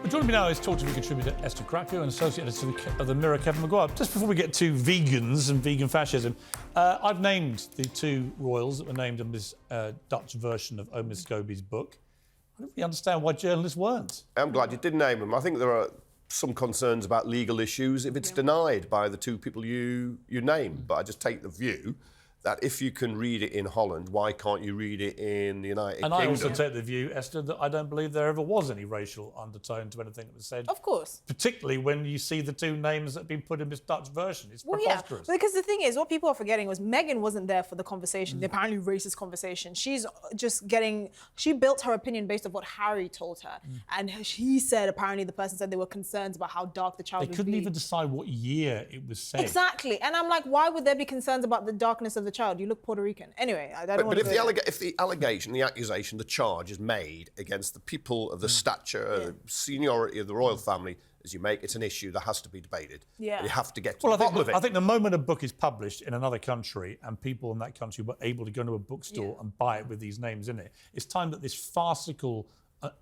Well, joining me now is TalkTV contributor Esther Krakue and associate editor of the Mirror, Kevin Maguire. Just before we get to vegans and vegan fascism, I've named the two royals that were named in this Dutch version of Omid Scobie's book. I don't really understand why journalists weren't. I'm glad you did name them. I think there are some concerns about legal issues if it's denied by the two people you name. But I just take the view that if you can read it in Holland, why can't you read it in the United Kingdom? And I also take the view, Esther, that I don't believe there ever was any racial undertone to anything that was said. Of course. Particularly when you see the two names that have been put in this Dutch version. It's preposterous. Yeah, because the thing is, what people are forgetting was Meghan wasn't there for the conversation, the apparently racist conversation. She's just she built her opinion based on what Harry told her. And he said, apparently the person said there were concerns about how dark the child would be. They couldn't even decide what year it was said. Exactly. And I'm like, why would there be concerns about the darkness of the child? You look Puerto Rican. Anyway, I don't want to... But if the allegation, the accusation, the charge is made against the people of the stature, the seniority of the royal family, as you make, it's an issue that has to be debated. Yeah. You have to get to the bottom of it. I think the moment a book is published in another country and people in that country were able to go to a bookstore and buy it with these names in it, it's time that this farcical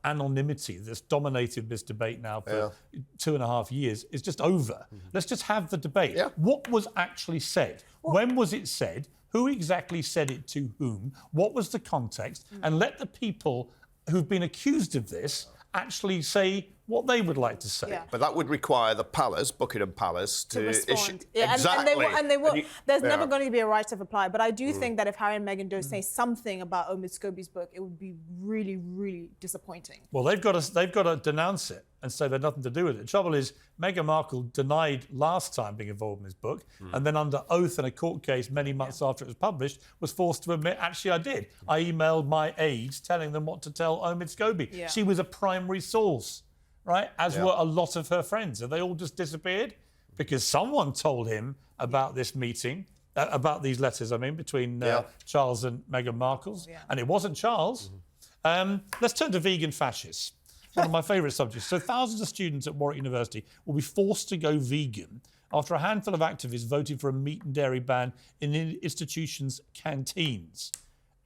anonymity that's dominated this debate now for 2.5 years is just over. Let's just have the debate. Yeah. What was actually said? When was it said? Who exactly said it to whom? What was the context? And let the people who've been accused of this actually say what they would like to say. Yeah. But that would require the palace, Buckingham Palace, to respond. issue... Exactly. And they will. There's never going to be a right of reply. But I do think that if Harry and Meghan don't say something about Omid Scobie's book, it would be really, really disappointing. Well, they've got to denounce it and say they've nothing to do with it. The trouble is, Meghan Markle denied last time being involved in this book, and then under oath in a court case many months after it was published, was forced to admit, actually, I did. I emailed my aides telling them what to tell Omid Scobie. Yeah. She was a primary source, right? As were a lot of her friends. Have they all just disappeared? Because someone told him about this meeting, about these letters, between Charles and Meghan Markle. And it wasn't Charles. Let's turn to vegan fascists. One of my favourite subjects. So thousands of students at Warwick University will be forced to go vegan after a handful of activists voted for a meat and dairy ban in the institution's canteens.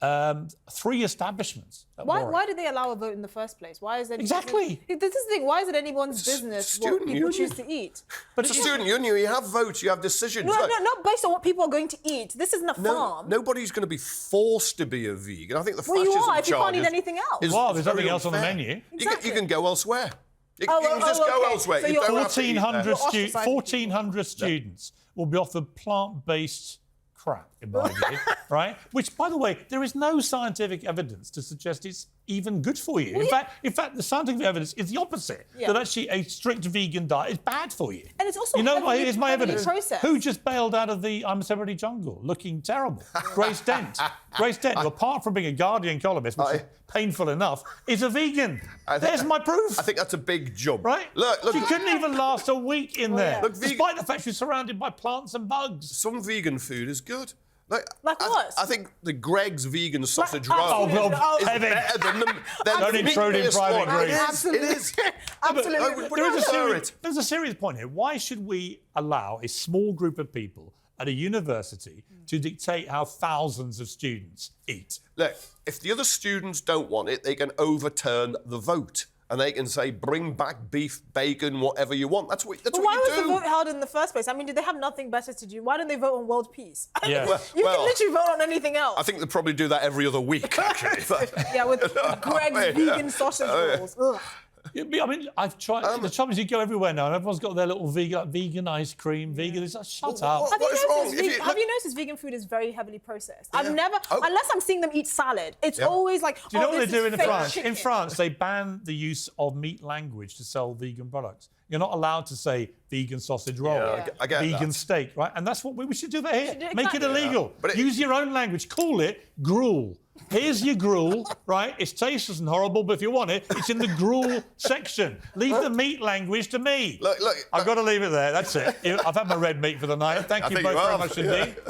3 establishments at Warwick. Why did they allow a vote in the first place? Why is it... Exactly. This is the thing. Why is it anyone's business what people choose to eat? But it's a student union. You have votes, you have decisions. No, not based on what people are going to eat. This isn't a farm. Nobody's going to be forced to be a vegan. I think the Well, you fascism are if you can't eat charge anything else. Well, there's nothing very else on the unfair. menu. Exactly. You can go elsewhere. You can just go elsewhere. So You you're- don't have to eat there. 1,400 students will be offered plant-based crap, in my view, right? Which, by the way, there is no scientific evidence to suggest it's even good for you. In fact, the scientific evidence is the opposite. That actually a strict vegan diet is bad for you. And it's also here's my evidence. processed. Who just bailed out of the I'm Celebrity Jungle looking terrible? Grace Dent. Grace Dent, who, apart from being a Guardian columnist, which is painful enough, is a vegan. There's my proof. I think that's a big jump. Right? Look. She couldn't even last a week in there, Look, despite the fact she's surrounded by plants and bugs. Some vegan food is good. Like what? I think the Greg's vegan sausage Oh, roll well, is Evan. better than the Don't intrude in private grief. It is. Absolutely. There's a serious point here. Why should we allow a small group of people at a university to dictate how thousands of students eat? Look, if the other students don't want it, they can overturn the vote. And they can say, bring back beef, bacon, whatever you want. That's what you do. Why was the vote held in the first place? Did they have nothing better to do? Why didn't they vote on world peace? You can literally vote on anything else. I think they probably do that every other week, actually. with Greg's vegan sausage rolls. Ugh. I've tried. The trouble is, you go everywhere now, and everyone's got their little vegan ice cream. Vegan. It's like, shut up. Have you noticed vegan food is very heavily processed? I've never, unless I'm seeing them eat salad, it's always like. Do you know what they do in France? Chicken. In France, they ban the use of meat language to sell vegan products. You're not allowed to say vegan sausage roll, I get vegan that. steak, right? And that's what we should do that here. Make it exactly. illegal. Use your own language. Call it gruel. Here's your gruel, right? It's tasteless and horrible, but if you want it, it's in the gruel section. Leave the meat language to me. Look, I've got to leave it there. That's it. I've had my red meat for the night. Thank you both very much indeed.